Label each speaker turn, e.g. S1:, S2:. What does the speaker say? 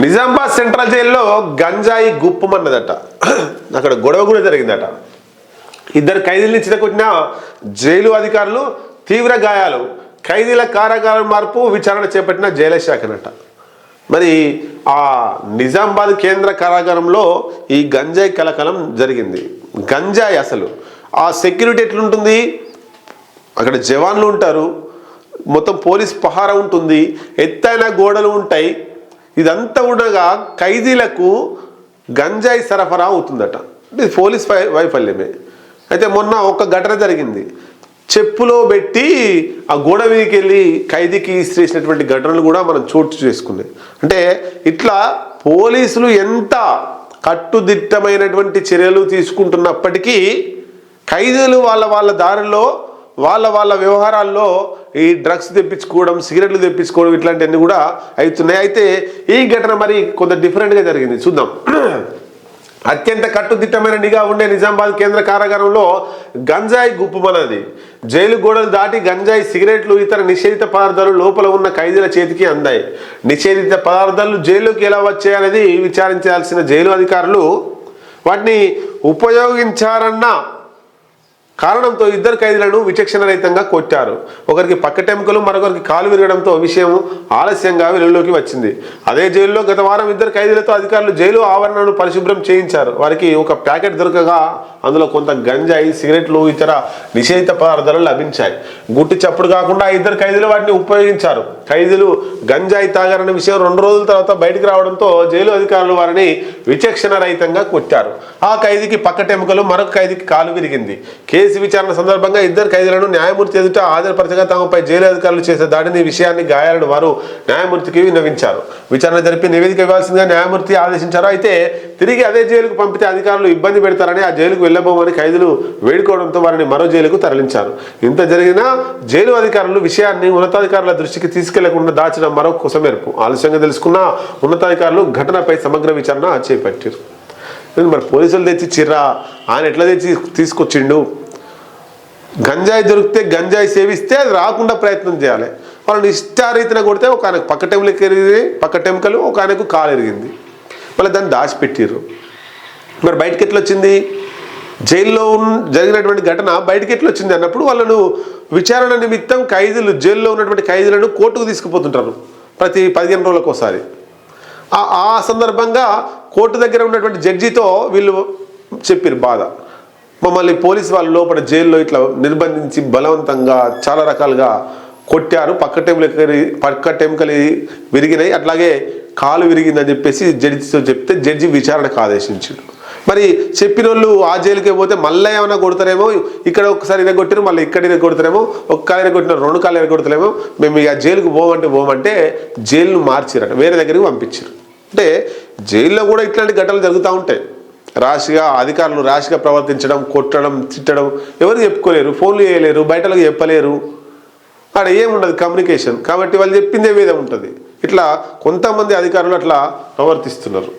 S1: Nizamabad central జైల్లో గంజాయి గుప్పమన్నదట. అక్కడ గొడవ కూడా జరిగిందట. ఇద్దరు ఖైదీల్ని చితకొట్టిన జైలు అధికారులు, తీవ్ర గాయాలు. ఖైదీల కారాగారం మార్పు విచారణ చేపట్టిన జైలు శాఖనట. మరి ఆ నిజామాబాద్ కేంద్ర కారాగారంలో ఈ గంజాయి కలకలం జరిగింది. గంజాయి అసలు ఆ సెక్యూరిటీ ఎట్లుంటుంది, అక్కడ జవాన్లు ఉంటారు, మొత్తం పోలీస్ పహారా ఉంటుంది, ఎత్తైన గోడలు ఉంటాయి. ఇదంతా ఉండగా ఖైదీలకు గంజాయి సరఫరా అవుతుందట. ఇది పోలీస్ వైఫల్యమే. అయితే మొన్న ఒక ఘటన జరిగింది. చెప్పులో పెట్టి ఆ గోడ మీదకి వెళ్ళి ఖైదీకి ఇసిరేసినటువంటి ఘటనలు కూడా మనం చోటు చేసుకున్నాయి. అంటే ఇట్లా పోలీసులు ఎంత కట్టుదిట్టమైనటువంటి చర్యలు తీసుకుంటున్నప్పటికీ ఖైదీలు వాళ్ళ దారిలో వాళ్ళ వ్యవహారాల్లో ఈ డ్రగ్స్ తెప్పించుకోవడం, సిగరెట్లు తెప్పించుకోవడం ఇట్లాంటివన్నీ కూడా అవుతున్నాయి. అయితే ఈ ఘటన మరి కొంత డిఫరెంట్గా జరిగింది. చూద్దాం. అత్యంత కట్టుదిట్టమైన నిఘా ఉండే నిజామాబాద్ కేంద్ర కారాగారంలో గంజాయి గుప్పమన్నది. జైలు గోడలు దాటి గంజాయి, సిగరెట్లు, ఇతర నిషేధిత పదార్థాలు లోపల ఉన్న ఖైదీల చేతికి అందాయి. నిషేధిత పదార్థాలు జైలుకి ఎలా వచ్చాయనేది విచారించాల్సిన జైలు అధికారులు వాటిని ఉపయోగించారన్న కారణంతో ఇద్దరు ఖైదీలను విచక్షణ రహితంగా కొట్టారు. ఒకరికి పక్కటెముకలు, మరొకరికి కాలు విరగడంతో విషయం ఆలస్యంగా వెలుగులోకి వచ్చింది. అదే జైల్లో గత వారం ఇద్దరు ఖైదీలతో అధికారులు జైలు ఆవరణను పరిశుభ్రం చేయించారు. వారికి ఒక ప్యాకెట్ దొరకగా అందులో కొంత గంజాయి, సిగరెట్లు, ఇతర నిషేధిత పదార్థాలు లభించాయి. గుట్టి చప్పుడు కాకుండా ఇద్దరు ఖైదీలు వాటిని ఉపయోగించారు. ఖైదీలు గంజాయి తాగారన్న విషయం 2 రోజుల తర్వాత బయటకు రావడంతో జైలు అధికారులు వారిని విచక్షణ రహితంగా కొట్టారు. ఆ ఖైదీకి పక్కటెముకలు, మరొక ఖైదీకి కాలు విరిగింది. కేసు విచారణ సందర్భంగా ఇద్దరు ఖైదీలను న్యాయమూర్తి ఎదుట హాజరుపరచగా తమపై జైలు అధికారులు చేసే దాడిని విషయాన్ని గాయాలను వారు న్యాయమూర్తికి విన్నవించారు. విచారణ జరిపి నివేదిక ఇవ్వాల్సిందిగా న్యాయమూర్తి ఆదేశించారు. అయితే తిరిగి అదే జైలుకు పంపితే అధికారులు ఇబ్బంది పెడతారని ఆ జైలుకు వెళ్లబోమని ఖైదీలు వేడుకోవడంతో వారిని మరో జైలుకు తరలించారు. ఇంత జరిగినా జైలు అధికారులు విషయాన్ని ఉన్నతాధికారుల దృష్టికి తీసుకెళ్లకుండా దాచిన మరో కుసమెరుపు. ఆలస్యంగా తెలుసుకున్న ఉన్నతాధికారులు ఘటనపై సమగ్ర విచారణ చేపట్టారు. మరి పోలీసులు తెచ్చి చిర్రా, ఆయన ఎట్లా తెచ్చి తీసుకొచ్చిండు? గంజాయి దొరికితే గంజాయి సేవిస్తే అది రాకుండా ప్రయత్నం చేయాలి. వాళ్ళని ఇష్టారీతిన కొడితే ఒక ఆయనకు పక్కటెముకలు, ఒక ఆయనకు కాలు ఎరిగింది. మళ్ళీ దాన్ని దాచిపెట్టిర్రు. మరి బయటకి ఎట్లా వచ్చింది? జైల్లో జరిగినటువంటి ఘటన బయటకి ఎట్లా వచ్చింది అన్నప్పుడు వాళ్ళను విచారణ నిమిత్తం ఖైదీలు, జైల్లో ఉన్నటువంటి ఖైదీలను కోర్టుకు తీసుకుపోతుంటారు ప్రతి 15 రోజులకు ఒకసారి. ఆ సందర్భంగా కోర్టు దగ్గర ఉన్నటువంటి జడ్జితో వీళ్ళు చెప్పారు బాధ. మమ్మల్ని పోలీసు వాళ్ళు లోపల జైల్లో ఇట్లా నిర్బంధించి బలవంతంగా చాలా రకాలుగా కొట్టారు, పక్కటెముకలు విరిగినాయి, అట్లాగే కాలు విరిగిందని చెప్పేసి జడ్జితో చెప్తే జడ్జి విచారణకు ఆదేశించాడు. మరి చెప్పిన వాళ్ళు ఆ జైలుకే పోతే మళ్ళీ ఏమైనా కొడతారేమో, ఇక్కడ ఒకసారి ఇరగొట్టారు, మళ్ళీ ఇక్కడ ఇరగొడతారేమో, ఒక కాలు ఇరగొట్టిన 2 కాళ్ళు ఇరగొడతారేమో, మేము ఇక జైలుకు పోమంటే జైలును మార్చిరట, వేరే దగ్గరికి పంపించారు. అంటే జైల్లో కూడా ఇట్లాంటి ఘటనలు జరుగుతూ ఉంటాయి. అధికారులు రాశిగా ప్రవర్తించడం, కొట్టడం, తిట్టడం ఎవరు చెప్పుకోలేరు, ఫోన్లు చేయలేరు, బయటలకు చెప్పలేరు, అక్కడ ఏముండదు కమ్యూనికేషన్. కాబట్టి వాళ్ళు చెప్పిందే వేదం ఉంటుంది. ఇట్లా కొంతమంది అధికారులు అట్లా ప్రవర్తిస్తున్నారు.